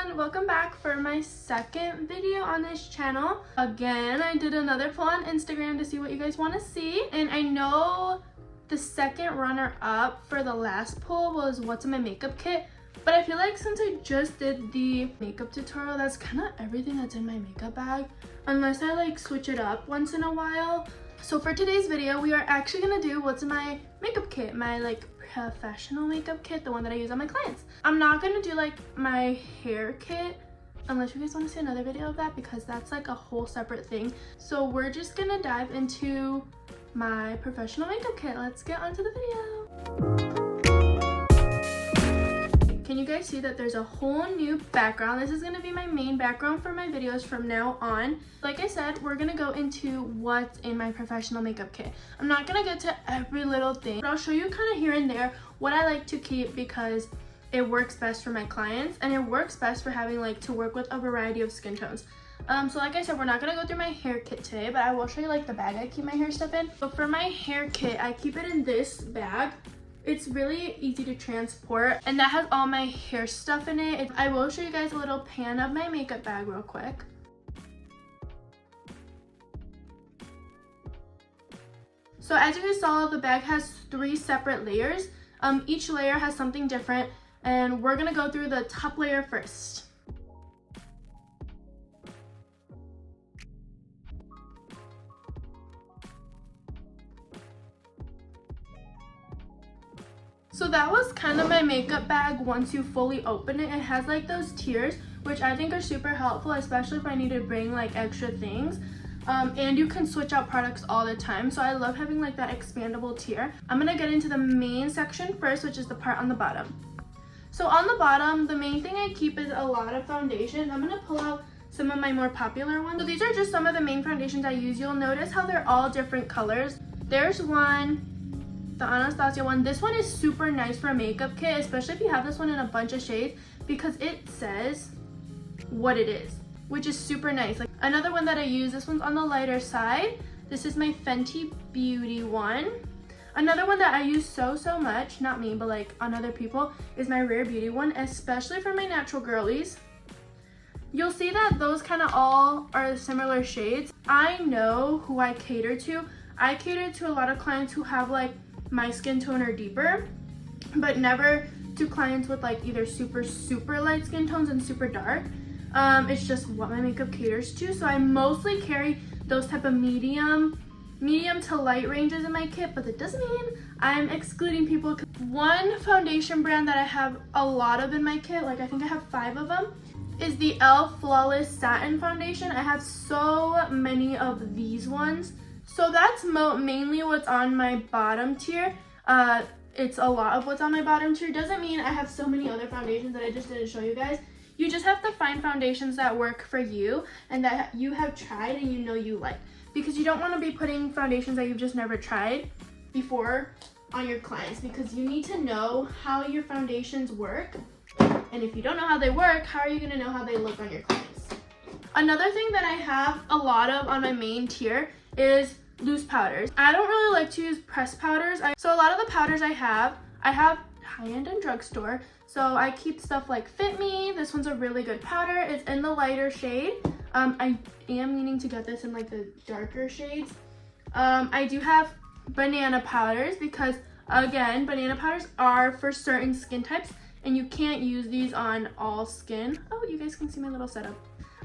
everyone, welcome back for my second video on this channel. Again, I did another poll on Instagram to see what you guys want to see, and I know the second runner-up for the last poll was what's in my makeup kit, but I feel like since I just did the makeup tutorial, that's kind of everything that's in my makeup bag, unless I like switch it up once in a while. So for today's video, we are actually gonna do what's in my makeup kit, my like professional makeup kit, the one that I use on my clients. I'm not gonna do like my hair kit unless you guys want to see another video of that, because that's like a whole separate thing. So we're just gonna dive into my professional makeup kit. Let's get onto the video. Can you guys see that there's a whole new background? This is going to be my main background for my videos from now on. Like I said, we're going to go into what's in my professional makeup kit. I'm not going to get to every little thing, but I'll show you kind of here and there what I like to keep because it works best for my clients and it works best for having like to work with a variety of skin tones. So like I said, we're not going to go through my hair kit today, but I will show you like the bag I keep my hair stuff in. So for my hair kit, I keep it in this bag. It's really easy to transport, and that has all my hair stuff in it. I will show you guys a little pan of my makeup bag real quick. So as you guys saw, the bag has 3 separate layers. Each layer has something different, and we're gonna go through the top layer first. So that was kind of my makeup bag once you fully open it. It has like those tiers, which I think are super helpful, especially if I need to bring like extra things. And you can switch out products all the time. So I love having like that expandable tier. I'm gonna get into the main section first, which is the part on the bottom. So on the bottom, the main thing I keep is a lot of foundation. I'm gonna pull out some of my more popular ones. So these are just some of the main foundations I use. You'll notice how they're all different colors. There's one, the Anastasia one. This one is super nice for a makeup kit, especially if you have this one in a bunch of shades, because it says what it is, which is super nice. Like another one that I use, this one's on the lighter side. This is my Fenty Beauty one. Another one that I use so much, not me, but like on other people, is my Rare Beauty one, especially for my natural girlies. You'll see that those kind of all are similar shades. I know who I cater to. I cater to a lot of clients who have like my skin tone or deeper, but never to clients with like either super light skin tones and super dark. It's just what my makeup caters to. So I mostly carry those type of medium to light ranges in my kit, but that doesn't mean I'm excluding people. One foundation brand that I have a lot of in my kit, like I think I have 5 of them, is the e.l.f. Flawless Satin Foundation. I have so many of these ones. So that's mainly what's on my bottom tier. It's a lot of what's on my bottom tier. Doesn't mean I have so many other foundations that I just didn't show you guys. You just have to find foundations that work for you and that you have tried and you know you like. Because you don't want to be putting foundations that you've just never tried before on your clients, because you need to know how your foundations work. And if you don't know how they work, how are you going to know how they look on your clients? Another thing that I have a lot of on my main tier is loose powders. I don't really like to use pressed powders. So a lot of the powders I have high-end and drugstore. So I keep stuff like Fit Me. This one's a really good powder. It's in the lighter shade. I am meaning to get this in like the darker shades. I do have banana powders because, again, banana powders are for certain skin types and you can't use these on all skin. Oh, you guys can see my little setup.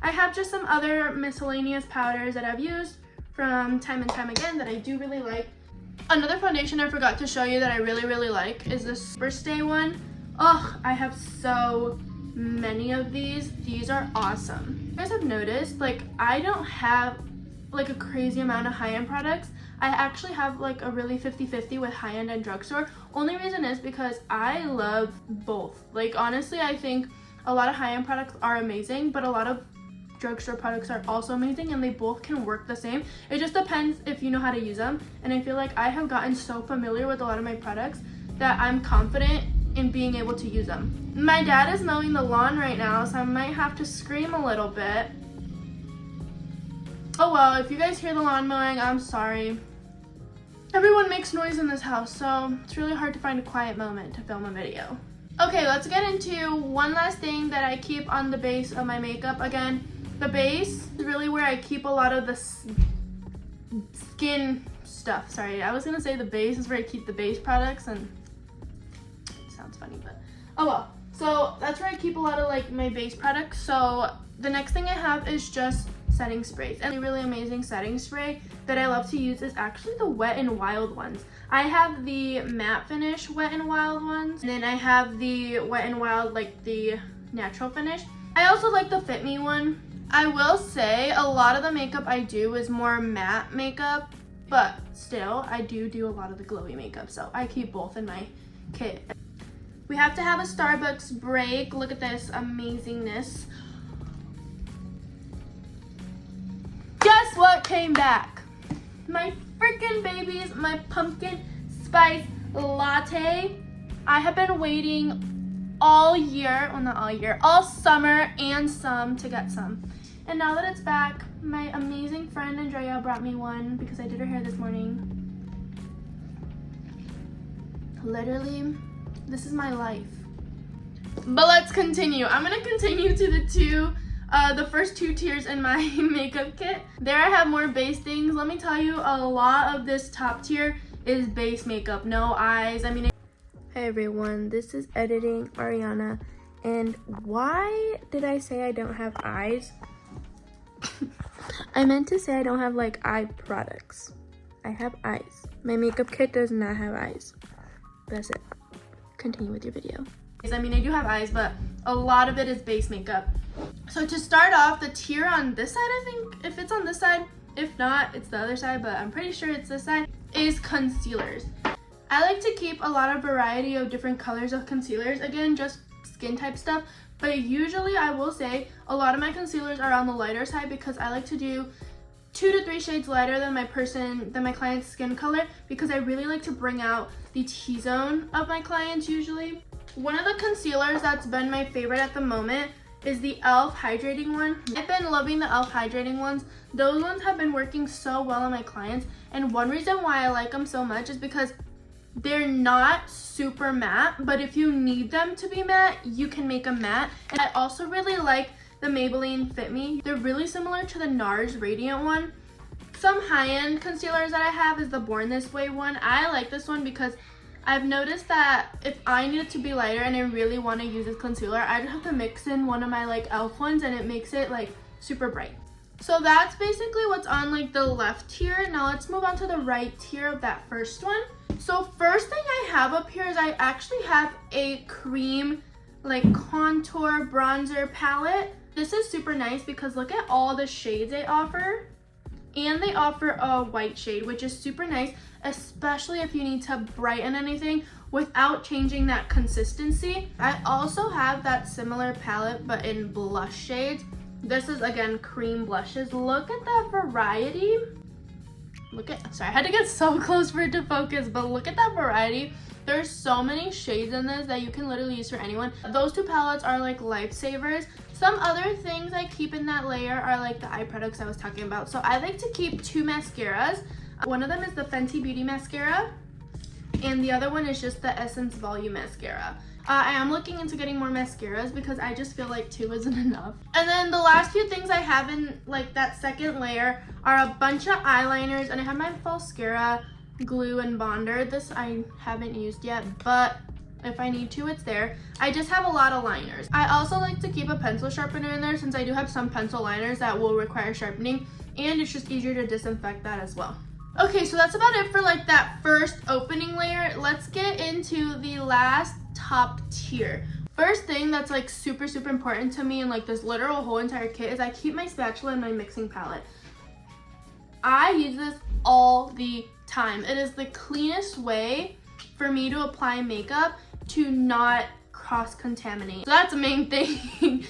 I have just some other miscellaneous powders that I've used from time and time again that I do really like. Another foundation I forgot to show you that I really like is the Superstay one. Oh, I have so many of these. These are awesome. You guys have noticed, like, I don't have like a crazy amount of high-end products. I actually have like a really 50-50 with high-end and drugstore. Only reason is because I love both. Like, honestly, I think a lot of high-end products are amazing, but a lot of drugstore products are also amazing, and they both can work the same. It just depends if you know how to use them, and I feel like I have gotten so familiar with a lot of my products that I'm confident in being able to use them. My dad is mowing the lawn right now, so I might have to scream a little bit. Oh well, if you guys hear the lawn mowing, I'm sorry. Everyone makes noise in this house, so it's really hard to find a quiet moment to film a video. Okay, let's get into one last thing that I keep on the base of my makeup. Again, the base is really where I keep a lot of the skin stuff. Sorry, I was gonna say the base is where I keep the base products, and it sounds funny, but oh well. So that's where I keep a lot of like my base products. So the next thing I have is just setting sprays, and a really amazing setting spray that I love to use is actually the Wet n Wild ones. I have the matte finish Wet n Wild ones, and then I have the Wet n Wild, like the natural finish. I also like the Fit Me one. I will say a lot of the makeup I do is more matte makeup, but still I do a lot of the glowy makeup, so I keep both in my kit. We have to have a Starbucks break. Look at this amazingness. Guess what came back? My freaking babies, my pumpkin spice latte. I have been waiting all year, well not all year, all summer and some to get some. And now that it's back, my amazing friend Andrea brought me one because I did her hair this morning. Literally, this is my life. But let's continue. I'm gonna continue to the first two tiers in my makeup kit. There I have more base things. Let me tell you, a lot of this top tier is base makeup, no eyes. I mean, hey everyone, this is editing Ariana, and why did I say I don't have eyes? I meant to say I don't have like eye products. I have eyes. My makeup kit does not have eyes. That's it. Continue with your video. I mean, I do have eyes, but a lot of it is base makeup. So to start off, the tier on this side, I think, if it's on this side, if not, it's the other side, but I'm pretty sure it's this side, is concealers. I like to keep a lot of variety of different colors of concealers. Again, just skin type stuff, but usually I will say a lot of my concealers are on the lighter side because I like to do 2 to 3 shades lighter than my client's skin color, because I really like to bring out the T-zone of my clients usually. One of the concealers that's been my favorite at the moment is the e.l.f. hydrating one. I've been loving the e.l.f. hydrating ones. Those ones have been working so well on my clients, and one reason why I like them so much is because they're not super matte, but if you need them to be matte, you can make them matte. And I also really like the Maybelline Fit Me. They're really similar to the NARS Radiant one. Some high-end concealers that I have is the Born This Way one. I like this one because I've noticed that if I need it to be lighter and I really want to use this concealer, I just have to mix in one of my like e.l.f. ones and it makes it like super bright. So that's basically what's on like the left tier. Now let's move on to the right tier of that first one. So first thing I have up here is I actually have a cream like contour bronzer palette. This is super nice because look at all the shades they offer. And they offer a white shade, which is super nice, especially if you need to brighten anything without changing that consistency. I also have that similar palette, but in blush shades. This is, again, cream blushes. Look at that variety. Sorry, I had to get so close for it to focus, but look at that variety. There's so many shades in this that you can literally use for anyone. Those two palettes are like lifesavers. Some other things I keep in that layer are like the eye products I was talking about. So I like to keep 2 mascaras. One of them is the Fenty Beauty mascara, and the other one is just the Essence Volume mascara. I am looking into getting more mascaras because I just feel like 2 isn't enough. And then the last few things I have in like that second layer are a bunch of eyeliners, and I have my Falscara glue and bonder. This I haven't used yet, but if I need to, it's there. I just have a lot of liners. I also like to keep a pencil sharpener in there since I do have some pencil liners that will require sharpening, and it's just easier to disinfect that as well. Okay, so that's about it for like that first opening layer. Let's get into the last top tier. First thing that's like super important to me in like this literal whole entire kit is I keep my spatula and my mixing palette. I use this all the time. It is the cleanest way for me to apply makeup to not cross-contaminate. So that's the main thing.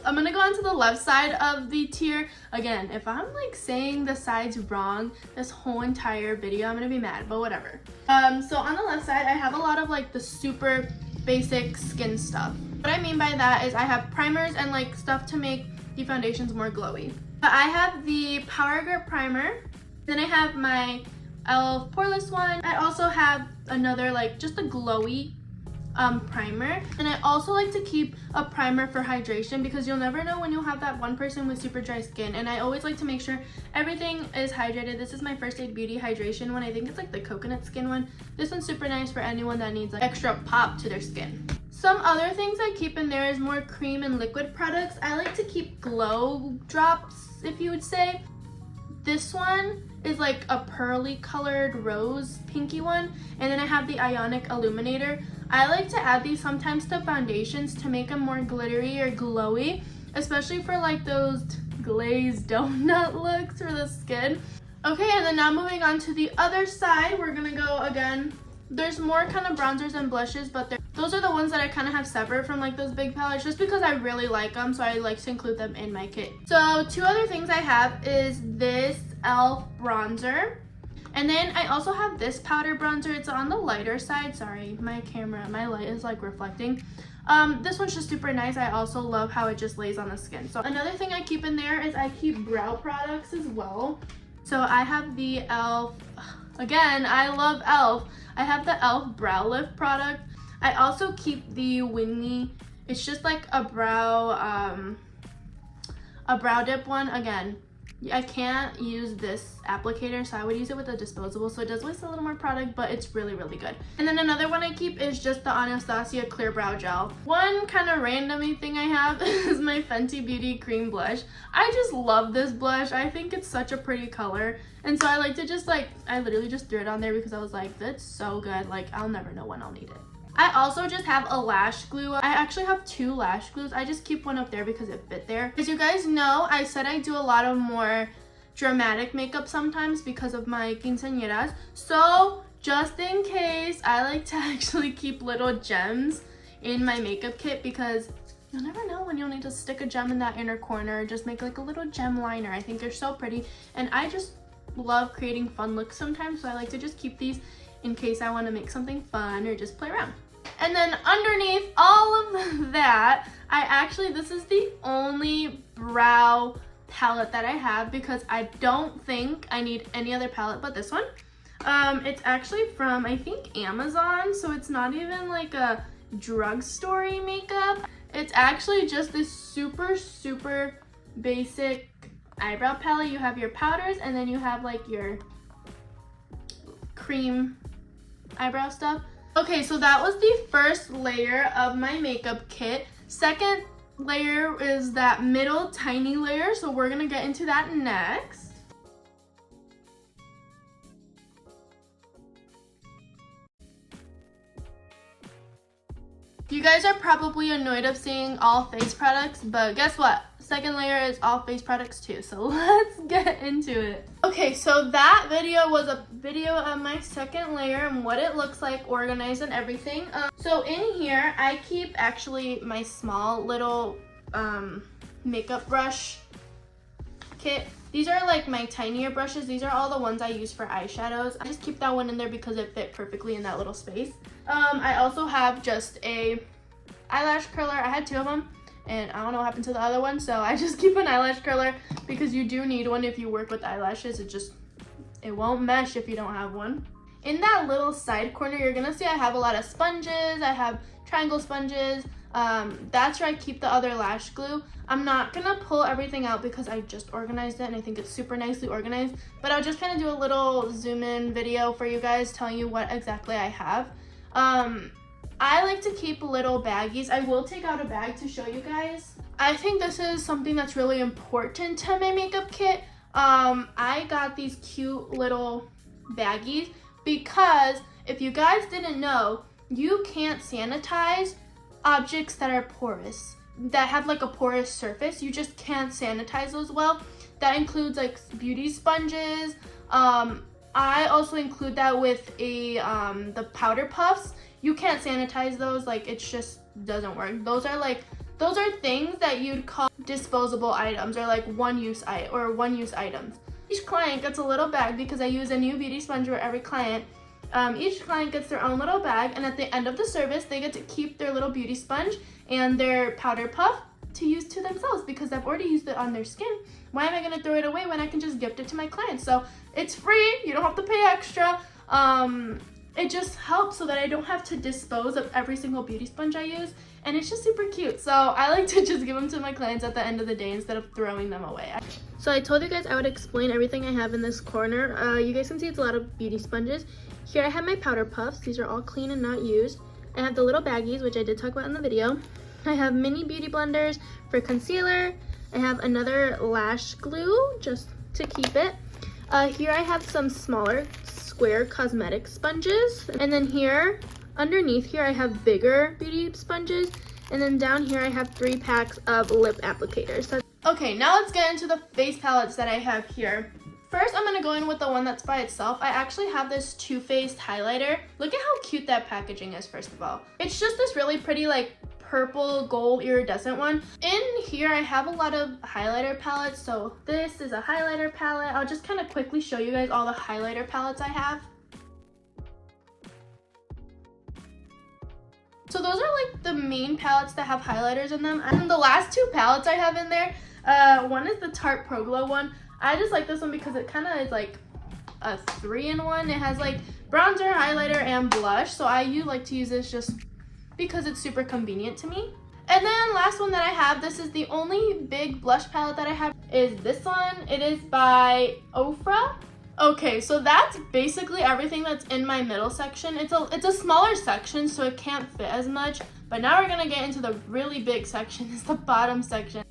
I'm gonna go on to the left side of the tier. Again, if I'm like saying the sides wrong this whole entire video, I'm gonna be mad, but whatever. So on the left side, I have a lot of like the super basic skin stuff. What I mean by that is I have primers and like stuff to make the foundations more glowy. But I have the Power Grip Primer. Then I have my e.l.f. Poreless one. I also have another like just a glowy primer. And I also like to keep a primer for hydration because you'll never know when you'll have that one person with super dry skin, and I always like to make sure everything is hydrated. This is my First Aid Beauty hydration one. I think it's like the coconut skin one. This one's super nice for anyone that needs like extra pop to their skin. Some other things I keep in there is more cream and liquid products. I like to keep glow drops, if you would say. This one is like a pearly colored rose pinky one, and then I have the Ionic Illuminator. I like to add these sometimes to foundations to make them more glittery or glowy, especially for like those glazed donut looks for the skin. Okay, and then now moving on to the other side, we're gonna go again. There's more kind of bronzers and blushes, but those are the ones that I kind of have separate from like those big palettes just because I really like them, so I like to include them in my kit. So two other things I have is this e.l.f. bronzer, and then I also have this powder bronzer. It's on the lighter side. Sorry, my light is like reflecting. This one's just super nice. I also love how it just lays on the skin. So another thing I keep in there is I keep brow products as well. So I have the e.l.f. Again, I love e.l.f. I have the e.l.f. Brow Lift product. I also keep the Wingy. It's just like a brow dip one. Again, I can't use this applicator, so I would use it with a disposable. So it does waste a little more product, but it's really, really good. And then another one I keep is just the Anastasia Clear Brow Gel. One kind of random thing I have is my Fenty Beauty Cream Blush. I just love this blush. I think it's such a pretty color. And so I like to just I literally just threw it on there because I was like, that's so good. Like, I'll never know when I'll need it. I also just have a lash glue. I actually have two lash glues. I just keep one up there because it fit there. As you guys know, I said I do a lot of more dramatic makeup sometimes because of my quinceañeras. So just in case, I like to actually keep little gems in my makeup kit because you'll never know when you'll need to stick a gem in that inner corner or just make like a little gem liner. I think they're so pretty, and I just love creating fun looks sometimes, so I like to just keep these in case I want to make something fun or just play around. And then underneath all of that, this is the only brow palette that I have because I don't think I need any other palette but this one. It's actually from, I think, Amazon, so it's not even like a drugstore makeup. It's actually just this super, super basic eyebrow palette. You have your powders and then you have like your cream eyebrow stuff. Okay, so that was the first layer of my makeup kit. Second layer is that middle tiny layer, so we're gonna get into that next. You guys are probably annoyed of seeing all face products, but guess what? Second layer is all face products too, so let's get into it. Okay, so that video was a video of my second layer and what it looks like organized and everything. So in here, I keep actually my small little makeup brush kit. These are like my tinier brushes. These are all the ones I use for eyeshadows. I just keep that one in there because it fit perfectly in that little space. I also have just a eyelash curler. I had two of them, and I don't know what happened to the other one, so I just keep an eyelash curler because you do need one if you work with eyelashes. It won't mesh if you don't have one. In that little side corner, you're gonna see I have a lot of sponges. I have triangle sponges. That's where I keep the other lash glue. I'm not gonna pull everything out because I just organized it and I think it's super nicely organized, but I'll just kind of do a little zoom in video for you guys telling you what exactly I have. I like to keep little baggies. I will take out a bag to show you guys. I think this is something that's really important to my makeup kit. I got these cute little baggies because if you guys didn't know, you can't sanitize objects that are porous, that have like a porous surface. You just can't sanitize those well. That includes like beauty sponges. I also include that with the powder puffs. You can't sanitize those, like it just doesn't work. Those are things that you'd call disposable items or like one-use items. Each client gets a little bag because I use a new beauty sponge for every client. Each client gets their own little bag, and at the end of the service, they get to keep their little beauty sponge and their powder puff to use to themselves because I've already used it on their skin. Why am I gonna throw it away when I can just gift it to my clients? So it's free, you don't have to pay extra. it just helps so that I don't have to dispose of every single beauty sponge I use, and it's just super cute. So I like to just give them to my clients at the end of the day instead of throwing them away. So I told you guys I would explain everything I have in this corner. You guys can see it's a lot of beauty sponges. Here I have my powder puffs. These are all clean and not used. I have the little baggies, which I did talk about in the video. I have mini beauty blenders for concealer. I have another lash glue just to keep it. Here I have some smaller square cosmetic sponges. And then here, underneath here, I have bigger beauty sponges. And then down here, I have 3 packs of lip applicators. Okay, now let's get into the face palettes that I have here. First, I'm going to go in with the one that's by itself. I actually have this Too Faced highlighter. Look at how cute that packaging is, first of all. It's just this really pretty, like, purple gold iridescent one. In here, I have a lot of highlighter palettes. So this is a highlighter palette. I'll just kind of quickly show you guys all the highlighter palettes I have. So those are like the main palettes that have highlighters in them. And the last 2 palettes I have in there, one is the Tarte Pro Glow one. I just like this one because it kind of is like a 3-in-1. It has like bronzer, highlighter, and blush. So I like to use this just because it's super convenient to me. And then last one that I have, this is the only big blush palette that I have, is this one. It is by Ofra. Okay, so that's basically everything that's in my middle section. It's a smaller section, so it can't fit as much. But now we're gonna get into the really big section. It's the bottom section.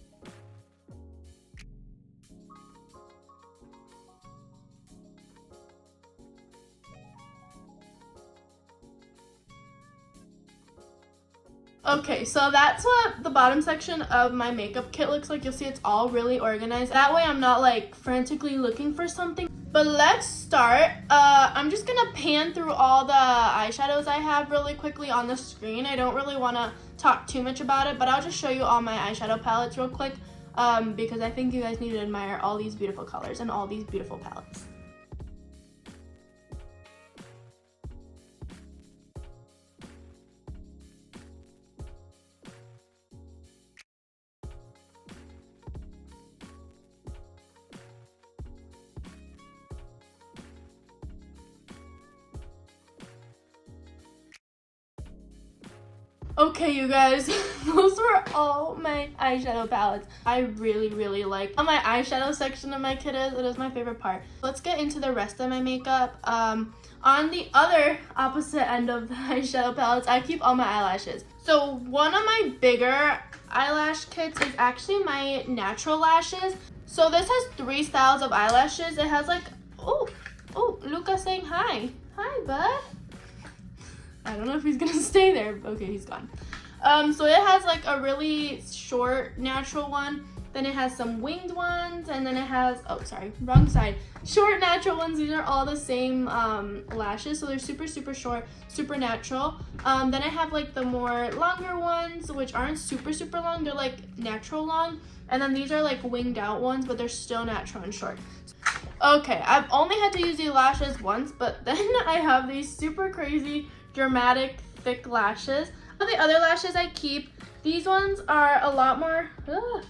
Okay, so that's what the bottom section of my makeup kit looks like. You'll see it's all really organized. That way I'm not like frantically looking for something. But let's start. I'm just gonna pan through all the eyeshadows I have really quickly on the screen. I don't really wanna talk too much about it, but I'll just show you all my eyeshadow palettes real quick because I think you guys need to admire all these beautiful colors and all these beautiful palettes. Okay, you guys, those were all my eyeshadow palettes. I really like how my eyeshadow section of my kit is. It is my favorite part. Let's get into the rest of my makeup. On the other opposite end of the eyeshadow palettes, I keep all my eyelashes. So one of my bigger eyelash kits is actually my natural lashes. So this has 3 styles of eyelashes. It has like, oh, Luca's saying hi. Hi, bud. I don't know if he's gonna stay there. Okay, he's gone. So it has like a really short natural one. Then it has some winged ones, and then it has, oh sorry, wrong side. Short natural ones. These are all the same lashes, so they're super short, super natural. Then I have like the more longer ones, which aren't super long. They're like natural long. And then these are like winged out ones, but they're still natural and short. Okay, I've only had to use these lashes once, but then I have these super crazy dramatic thick lashes. The other lashes I keep, these ones are a lot more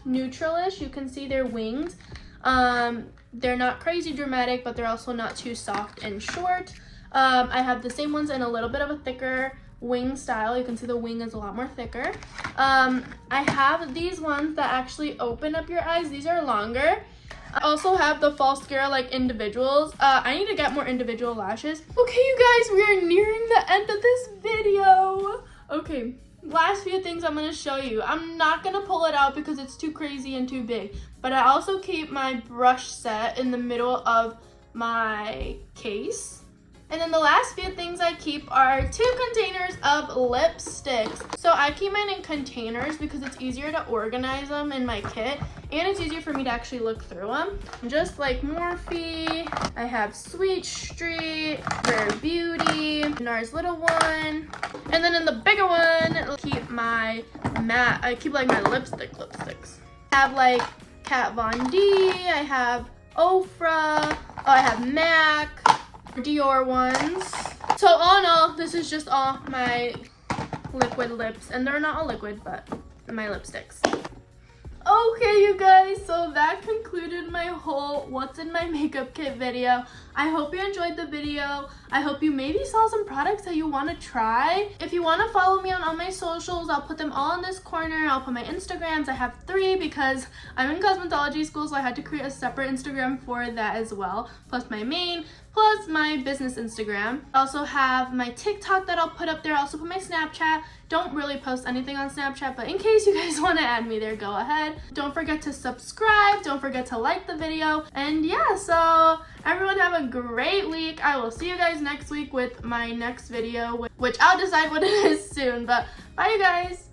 neutral-ish. You can see they're winged. They're not crazy dramatic, but they're also not too soft and short. I have the same ones in a little bit of a thicker wing style. You can see the wing is a lot more thicker. I have these ones that actually open up your eyes. These are longer. I also have the false scare like individuals. I need to get more individual lashes. Okay, you guys, we are nearing the end of this video. Okay, last few things I'm gonna show you. I'm not gonna pull it out because it's too crazy and too big, but I also keep my brush set in the middle of my case. And then the last few things I keep are 2 containers of lipsticks. So I keep mine in containers because it's easier to organize them in my kit, and it's easier for me to actually look through them. Just like Morphe, I have Sweet Street, Rare Beauty, NARS Little One, and then in the bigger one, I keep my matte. I keep like my lipsticks. I have like Kat Von D, I have Ofra, I have MAC, Dior ones. So all in all, this is just all my liquid lips, and they're not all liquid, but my lipsticks. Okay, you guys, so that concluded my whole what's in my makeup kit video. I hope you enjoyed the video. I hope you maybe saw some products that you want to try. If you want to follow me on all my socials, I'll put them all in this corner. I'll put my Instagrams. I have 3 because I'm in cosmetology school, so I had to create a separate Instagram for that as well, plus my main, plus my business Instagram. I also have my TikTok that I'll put up there. I also put my Snapchat. Don't really post anything on Snapchat, but in case you guys want to add me there, go ahead. Don't forget to subscribe. Don't forget to like the video. And yeah, so everyone have a great week. I will see you guys next week with my next video, which I'll decide what it is soon. But bye, you guys.